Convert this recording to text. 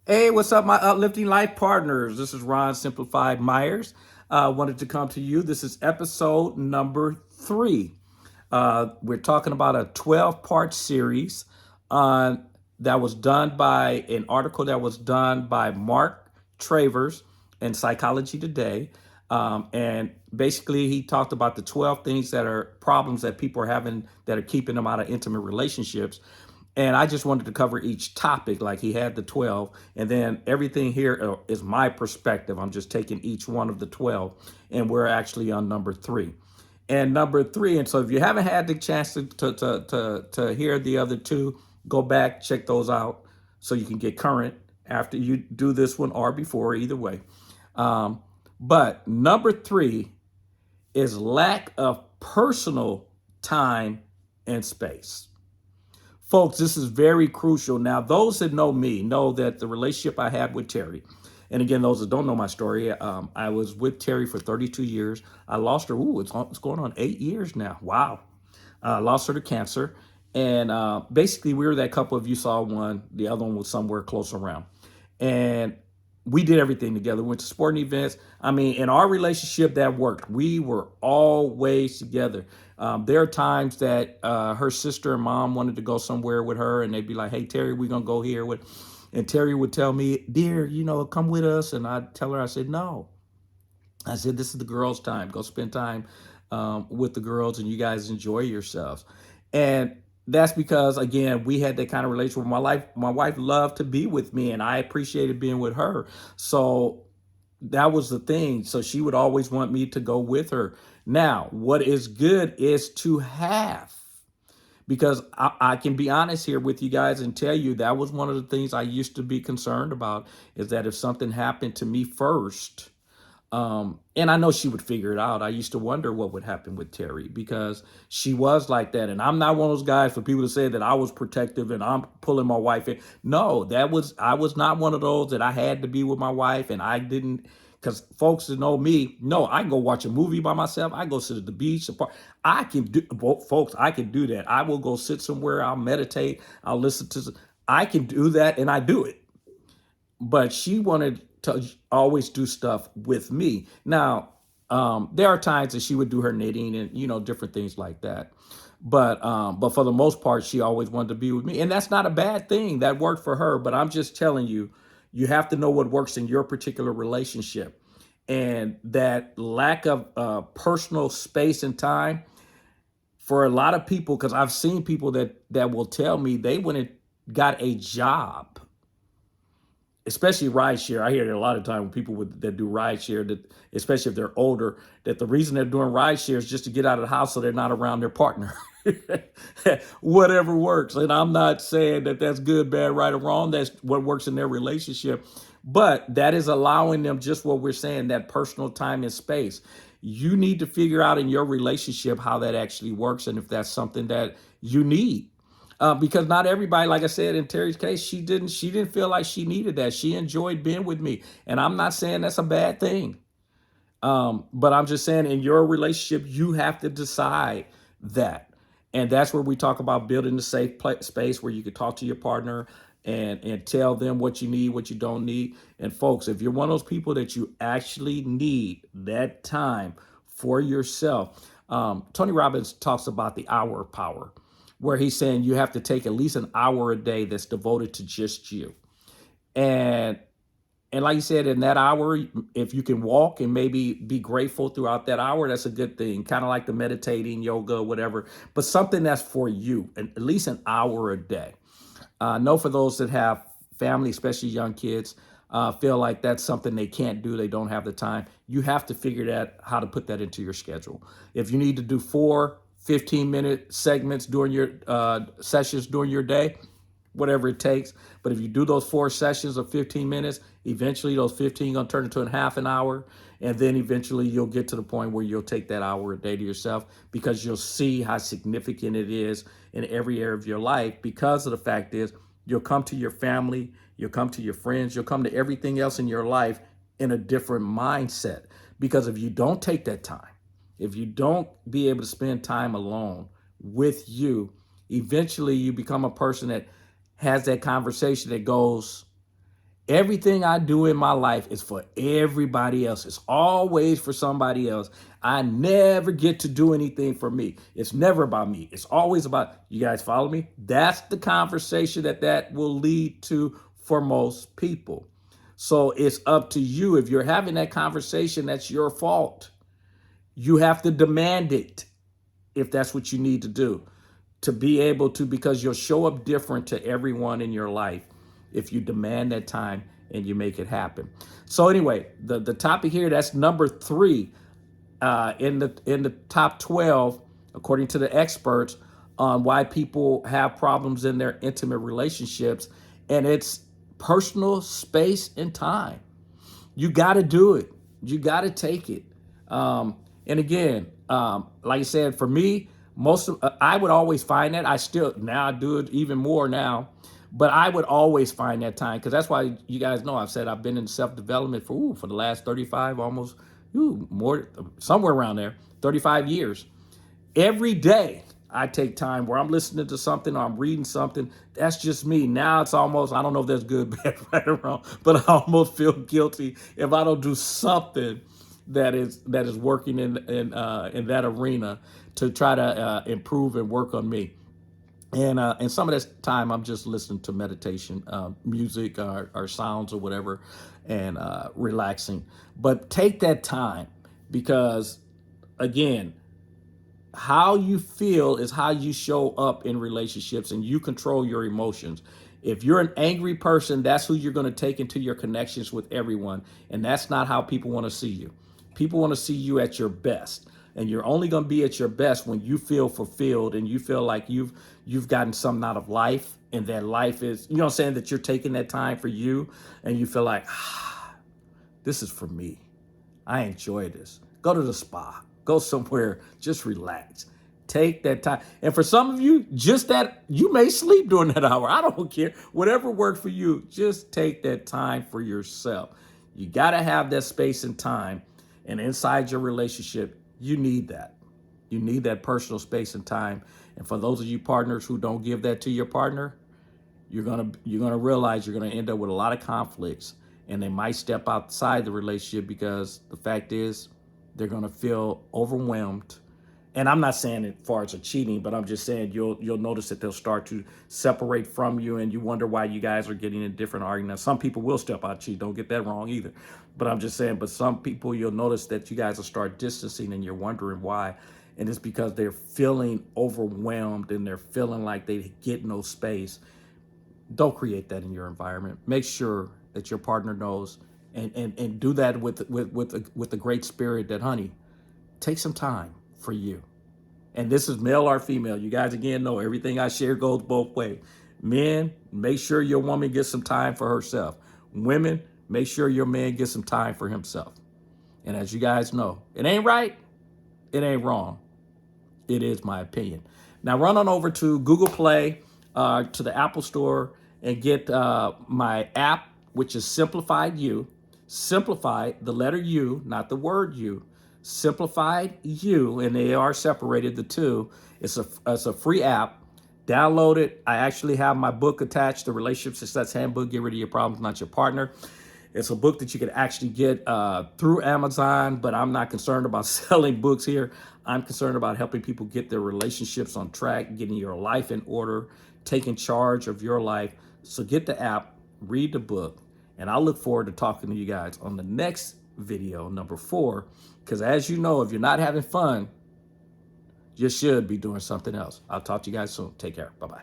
Hey, what's up, my uplifting life partners? This is Ron Simplified Myers. Wanted to come to you. This is episode number 3. We're talking about a 12-part series on that was done by an article that was done by Mark Travers in Psychology Today. And basically, he talked about the 12 things that are problems that people are having that are keeping them out of intimate relationships. And I just wanted to cover each topic like he had the 12. And then everything here is my perspective. I'm just taking each one of the 12. And we're actually on number 3. And number 3, and so if you haven't had the chance to hear the other two, go back, check those out so you can get current after you do this one or before, either way. But number 3 is lack of personal time and space. Folks, this is very crucial. Now, those that know me know that the relationship I had with Terry, and again, those that don't know my story, I was with Terry for 32 years. I lost her. It's going on 8 years now. Wow. Lost her to cancer. And basically, we were that couple. If you saw one, the other one was somewhere close around. And we did everything together. We went to sporting events. I mean, in our relationship, that worked. We were always together. There are times that her sister and mom wanted to go somewhere with her, and they'd be like, "Hey, Terry, we're gonna go here." And Terry would tell me, "Dear, come with us." And I'd tell her, I said, "No." I said, "This is the girls' time. Go spend time with the girls, and you guys enjoy yourselves." And that's because, again, we had that kind of relationship. My wife loved to be with me, and I appreciated being with her. So that was the thing. So she would always want me to go with her. Now, what is good is to have, because I can be honest here with you guys and tell you that was one of the things I used to be concerned about, is that if something happened to me first, and I know she would figure it out. I used to wonder what would happen with Terry because she was like that. And I'm not one of those guys for people to say that I was protective and I'm pulling my wife in. No, I was not one of those that I had to be with my wife and I didn't. Because folks that know me, no, I can go watch a movie by myself. I go sit at the beach. I can do, well, folks, I can do that. I will go sit somewhere. I'll meditate. I'll listen to, I can do that and I do it. But she wanted to always do stuff with me. Now, there are times that she would do her knitting and different things like that. But for the most part, she always wanted to be with me, and that's not a bad thing. That worked for her. But I'm just telling you, you have to know what works in your particular relationship, and that lack of personal space and time for a lot of people. Because I've seen people that will tell me they went and got a job, especially rideshare. I hear it a lot of time when people that do rideshare, that especially if they're older, that the reason they're doing rideshare is just to get out of the house so they're not around their partner. Whatever works. And I'm not saying that that's good, bad, right, or wrong. That's what works in their relationship. But that is allowing them just what we're saying, that personal time and space. You need to figure out in your relationship how that actually works and if that's something that you need, because not everybody, like I said, in Terry's case, she didn't feel like she needed that. She enjoyed being with me, and I'm not saying that's a bad thing. But I'm just saying in your relationship, you have to decide that, and that's where we talk about building a safe space where you can talk to your partner and tell them what you need, what you don't need. And folks, if you're one of those people that you actually need that time for yourself, Tony Robbins talks about the hour of power, where he's saying you have to take at least an hour a day that's devoted to just you. And and like you said, in that hour, if you can walk and maybe be grateful throughout that hour, that's a good thing. Kind of like the meditating, yoga, whatever, but something that's for you, and at least an hour a day. I know for those that have family, especially young kids, feel like that's something they can't do. They don't have the time. You have to figure that how to put that into your schedule. If you need to do 4 15-minute segments during your sessions during your day, whatever it takes. But if you do those 4 sessions of 15 minutes, eventually those 15 gonna turn into a half an hour. And then eventually you'll get to the point where you'll take that hour a day to yourself, because you'll see how significant it is in every area of your life. Because of the fact is, you'll come to your family, you'll come to your friends, you'll come to everything else in your life in a different mindset. Because if you don't take that time, if you don't be able to spend time alone with you, eventually you become a person that has that conversation that goes, Everything I do in my life is for everybody else. It's always for somebody else. I never get to do anything for me. It's never about me. It's always about, you guys follow me? That's the conversation that will lead to for most people. So it's up to you. If you're having that conversation, that's your fault. You have to demand it if that's what you need to do to be able to, because you'll show up different to everyone in your life if you demand that time and you make it happen. So anyway, the topic here, that's number 3 in the top 12, according to the experts, on why people have problems in their intimate relationships, and it's personal space and time. You got to do it. You got to take it. And again, like I said, for me, I would always find that. Now I do it even more now, but I would always find that time, because that's why you guys know I've said I've been in self-development for the last 35, almost more, somewhere around there, 35 years. Every day I take time where I'm listening to something or I'm reading something. That's just me. Now it's almost, I don't know if that's good, bad, right or wrong, but I almost feel guilty if I don't do something that is working in that arena to try to improve and work on me. And some of this time I'm just listening to meditation, music or sounds or whatever, and relaxing. But take that time, because again, how you feel is how you show up in relationships, and you control your emotions. If you're an angry person, that's who you're going to take into your connections with everyone. And that's not how people want to see you. People want to see you at your best. And you're only going to be at your best when you feel fulfilled and you feel like you've gotten something out of life, and that life is, you know what I'm saying, that you're taking that time for you, and you feel like, this is for me. I enjoy this. Go to the spa. Go somewhere. Just relax. Take that time. And for some of you, just that, you may sleep during that hour. I don't care. Whatever works for you, just take that time for yourself. You got to have that space and time. And inside your relationship, you need that. You need that personal space and time. And for those of you partners who don't give that to your partner, you're gonna realize you're gonna end up with a lot of conflicts, and they might step outside the relationship, because the fact is they're gonna feel overwhelmed. And I'm not saying it as far as a cheating, but I'm just saying you'll notice that they'll start to separate from you, and you wonder why you guys are getting in different arguments. Some people will step out and cheat, don't get that wrong either. But I'm just saying, but some people, you'll notice that you guys will start distancing, and you're wondering why. And it's because they're feeling overwhelmed, and they're feeling like they get no space. Don't create that in your environment. Make sure that your partner knows, and do that with a great spirit, that, honey, take some time for you. And this is male or female. You guys, again, know everything I share goes both ways. Men, make sure your woman gets some time for herself. Women, make sure your man gets some time for himself. And as you guys know, it ain't right, it ain't wrong. It is my opinion. Now run on over to Google Play, to the Apple Store, and get my app, which is Simplified You. Simplified, the letter U, not the word you. Simplified You, and they are separated, the two. It's a free app. Download it. I actually have my book attached, The Relationship Success Handbook, Get Rid of Your Problems, Not Your Partner. It's a book that you can actually get through Amazon, but I'm not concerned about selling books here. I'm concerned about helping people get their relationships on track, getting your life in order, taking charge of your life. So get the app, read the book, and I'll look forward to talking to you guys on the next video, number 4, because as you know, if you're not having fun, you should be doing something else. I'll talk to you guys soon. Take care. Bye-bye.